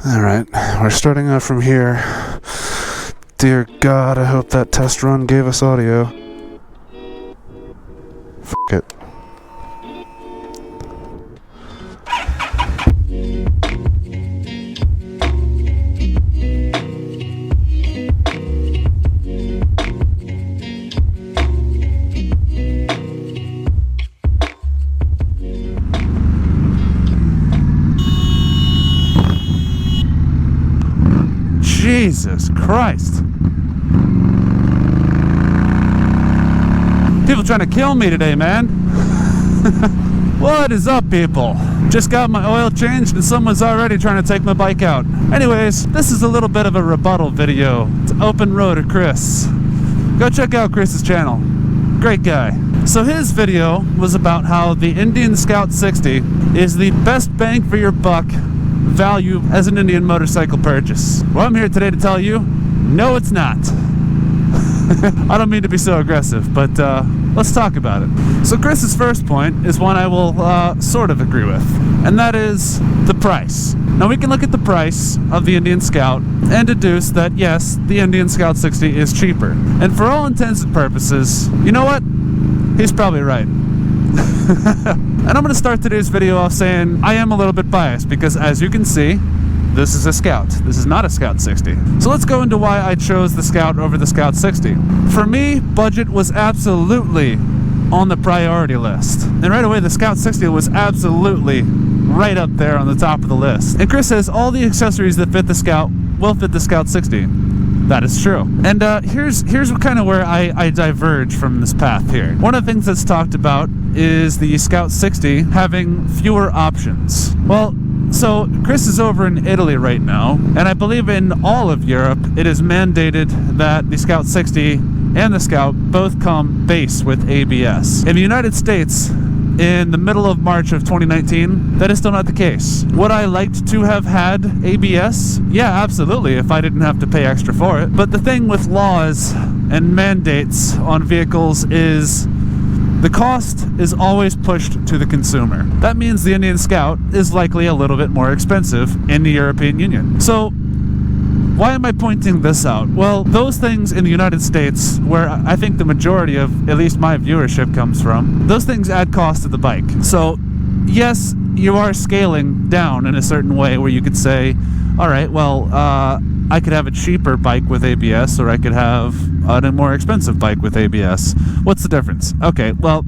Alright, we're starting out from here. Dear God, I hope that test run gave us audio. F*** it. Jesus Christ. People trying to kill me today, man. What is up, people? Just got my oil changed and someone's already trying to take my bike out. Anyways, this is a little bit of a rebuttal video to OpenRoader Chris. Go check out Chris's channel. Great guy. So his video was about how the Indian Scout 60 is the best bang for your buck value as an Indian motorcycle purchase. Well, I'm here today to tell you, no, it's not. I don't mean to be so aggressive, but let's talk about it. So Chris's first point is one I will sort of agree with, and that is the price. Now we can look at the price of the Indian Scout and deduce that yes, the Indian Scout 60 is cheaper. And for all intents and purposes, you know what? He's probably right. And I'm going to start today's video off saying I am a little bit biased because, as you can see, this is a Scout. This is not a Scout 60. So let's go into why I chose the Scout over the Scout 60. For me, budget was absolutely on the priority list. And right away, the Scout 60 was absolutely right up there on the top of the list. And Chris says all the accessories that fit the Scout will fit the Scout 60. That is true. And here's kind of where I diverge from this path here. One of the things that's talked about is the Scout 60 having fewer options. Well, so Chris is over in Italy right now, and I believe in all of Europe it is mandated that the Scout 60 and the Scout both come base with ABS. In the United States, in the middle of March of 2019, that is still not the case. Would I liked to have had ABS? Yeah, absolutely, if I didn't have to pay extra for it. But the thing with laws and mandates on vehicles is the cost is always pushed to the consumer. That means the Indian Scout is likely a little bit more expensive in the European Union. So why am I pointing this out? Well, those things in the United States, where I think the majority of at least my viewership comes from, those things add cost to the bike. So yes, you are scaling down in a certain way where you could say, all right, well, I could have a cheaper bike with ABS, or I could have a more expensive bike with ABS. What's the difference? Okay, well,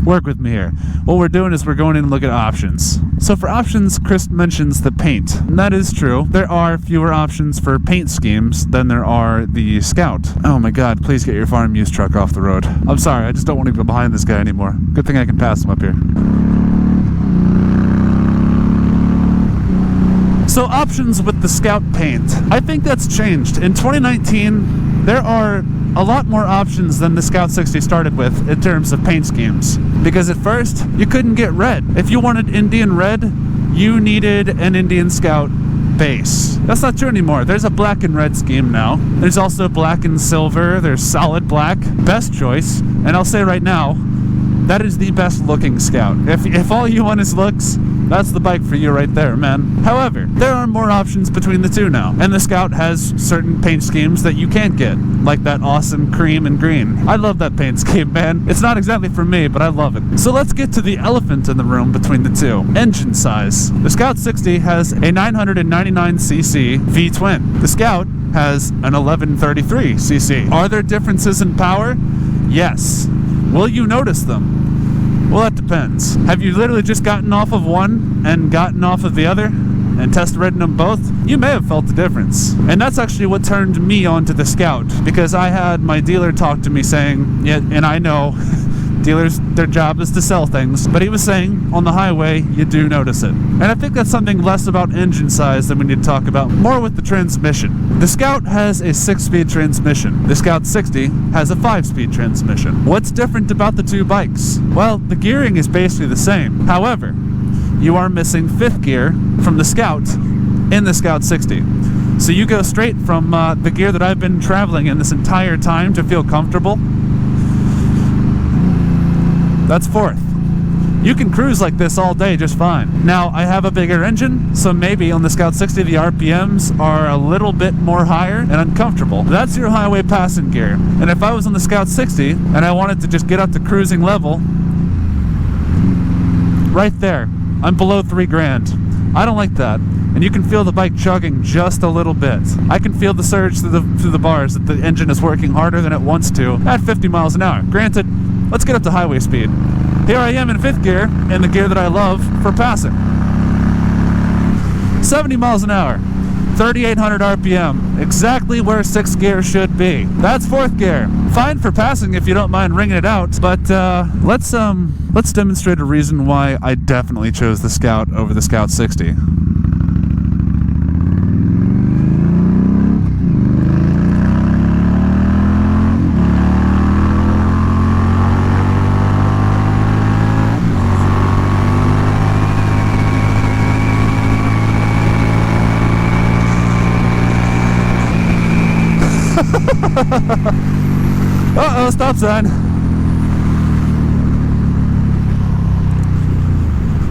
work with me here. What we're doing is we're going in and looking at options. So for options, Chris mentions the paint. And that is true. There are fewer options for paint schemes than there are the Scout. Oh my God, please get your farm use truck off the road. I'm sorry, I just don't want to go behind this guy anymore. Good thing I can pass him up here. So options with the Scout paint. I think that's changed. In 2019, there are a lot more options than the Scout 60 started with in terms of paint schemes. Because at first, you couldn't get red. If you wanted Indian red, you needed an Indian Scout base. That's not true anymore. There's a black and red scheme now. There's also black and silver. There's solid black. Best choice. And I'll say right now, that is the best looking Scout. If all you want is looks, that's the bike for you right there, man. However, there are more options between the two now, and the Scout has certain paint schemes that you can't get, like that awesome cream and green. I love that paint scheme, man. It's not exactly for me, but I love it. So let's get to the elephant in the room between the two. Engine size. The Scout 60 has a 999cc V-twin. The Scout has an 1133cc. Are there differences in power? Yes. Will you notice them? Well, that depends. Have you literally just gotten off of one and gotten off of the other and test-ridden them both? You may have felt the difference. And that's actually what turned me onto the Scout, because I had my dealer talk to me saying, yeah, and I know dealers, their job is to sell things, but he was saying on the highway, you do notice it. And I think that's something less about engine size than we need to talk about, more with the transmission. The Scout has a 6-speed transmission. The Scout 60 has a 5-speed transmission. What's different about the two bikes? Well, the gearing is basically the same. However, you are missing 5th gear from the Scout in the Scout 60. So you go straight from the gear that I've been traveling in this entire time to feel comfortable. That's 4th. You can cruise like this all day just fine. Now, I have a bigger engine, so maybe on the Scout 60 the RPMs are a little bit more higher and uncomfortable. That's your highway passing gear. And if I was on the Scout 60 and I wanted to just get up to cruising level, right there, I'm below $3,000. I don't like that. And you can feel the bike chugging just a little bit. I can feel the surge through the bars that the engine is working harder than it wants to at 50 miles an hour. Granted, let's get up to highway speed. Here I am in 5th gear, in the gear that I love for passing. 70 miles an hour, 3,800 RPM, exactly where 6th gear should be. That's 4th gear. Fine for passing if you don't mind ringing it out, but let's demonstrate a reason why I definitely chose the Scout over the Scout 60. Uh-oh, stop sign.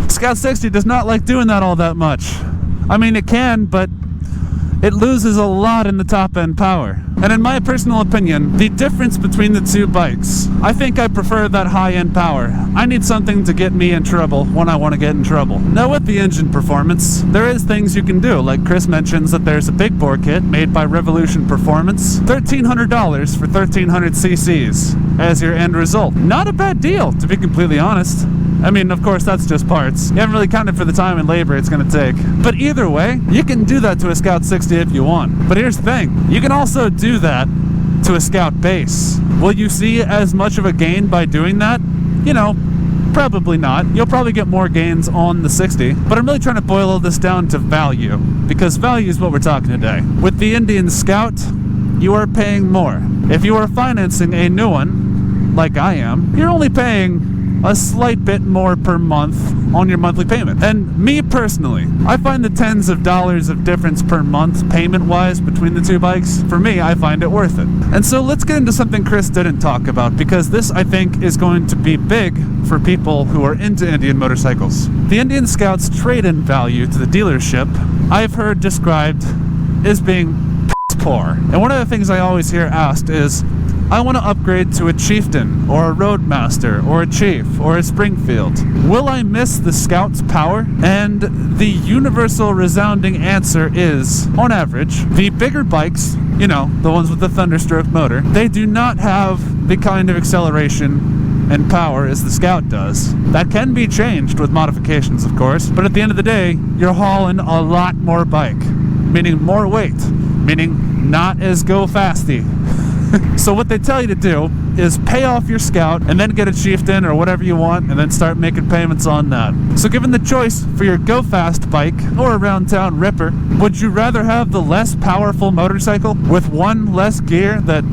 Scout 60 does not like doing that all that much. I mean, it can, but it loses a lot in the top end power. And in my personal opinion, the difference between the two bikes, I think I prefer that high-end power. I need something to get me in trouble when I want to get in trouble. Now with the engine performance, there is things you can do, like Chris mentions that there's a big bore kit made by Revolution Performance, $1,300 for 1,300 cc's as your end result. Not a bad deal, to be completely honest. I mean, of course, that's just parts. You haven't really counted for the time and labor it's going to take. But either way, you can do that to a Scout 60 if you want. But here's the thing. You can also do that to a Scout base. Will you see as much of a gain by doing that? You know, probably not. You'll probably get more gains on the 60. But I'm really trying to boil all this down to value. Because value is what we're talking today. With the Indian Scout, you are paying more. If you are financing a new one, like I am, you're only paying a slight bit more per month on your monthly payment. And me personally, I find the tens of dollars of difference per month payment-wise between the two bikes, for me, I find it worth it. And so let's get into something Chris didn't talk about, because this, I think, is going to be big for people who are into Indian motorcycles. The Indian Scout's trade-in value to the dealership, I've heard described as being piss poor. And one of the things I always hear asked is, I want to upgrade to a Chieftain, or a Roadmaster, or a Chief, or a Springfield. Will I miss the Scout's power? And the universal resounding answer is, on average, the bigger bikes, you know, the ones with the Thunderstroke motor, they do not have the kind of acceleration and power as the Scout does. That can be changed with modifications, of course, but at the end of the day, you're hauling a lot more bike, meaning more weight, meaning not as go-fasty. So what they tell you to do is pay off your Scout and then get a Chieftain or whatever you want and then start making payments on that. So given the choice for your go-fast bike or a round-town ripper, would you rather have the less powerful motorcycle with one less gear that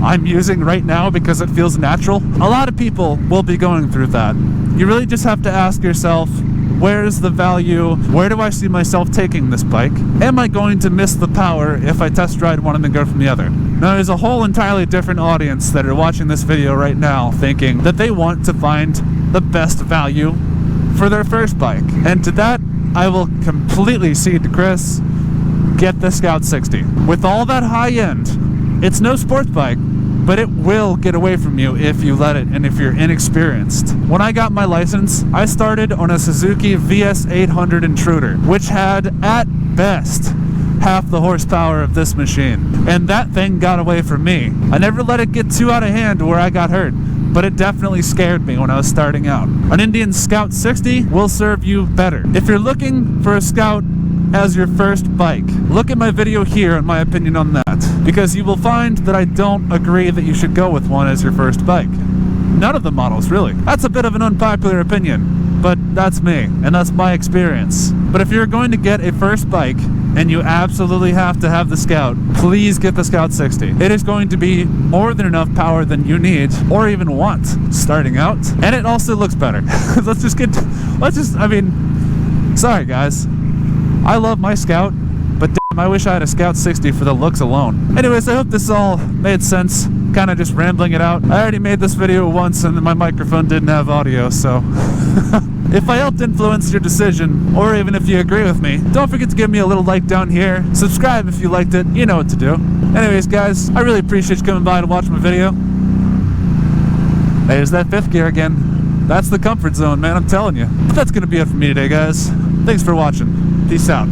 I'm using right now because it feels natural? A lot of people will be going through that. You really just have to ask yourself, where's the value? Where do I see myself taking this bike? Am I going to miss the power if I test ride one and then go from the other? Now, there's a whole entirely different audience that are watching this video right now thinking that they want to find the best value for their first bike. And to that, I will completely cede to Chris. Get the Scout 60. With all that high end, it's no sports bike, but it will get away from you if you let it and if you're inexperienced. When I got my license, I started on a Suzuki VS800 Intruder, which had, at best, half the horsepower of this machine. And that thing got away from me. I never let it get too out of hand where I got hurt, but it definitely scared me when I was starting out. An Indian Scout 60 will serve you better. If you're looking for a Scout as your first bike, look at my video here and my opinion on that, because you will find that I don't agree that you should go with one as your first bike. None of the models, really. That's a bit of an unpopular opinion, but that's me, and that's my experience. But if you're going to get a first bike, and you absolutely have to have the Scout, please get the Scout 60. It is going to be more than enough power than you need, or even want, starting out. And it also looks better. I mean, sorry guys. I love my Scout, but damn I wish I had a Scout 60 for the looks alone. Anyways, I hope this all made sense. Kind of just rambling it out. I already made this video once and my microphone didn't have audio, so... If I helped influence your decision, or even if you agree with me, don't forget to give me a little like down here. Subscribe if you liked it. You know what to do. Anyways, guys, I really appreciate you coming by to watch my video. There's that fifth gear again. That's the comfort zone, man, I'm telling you. But that's going to be it for me today, guys. Thanks for watching. Peace out.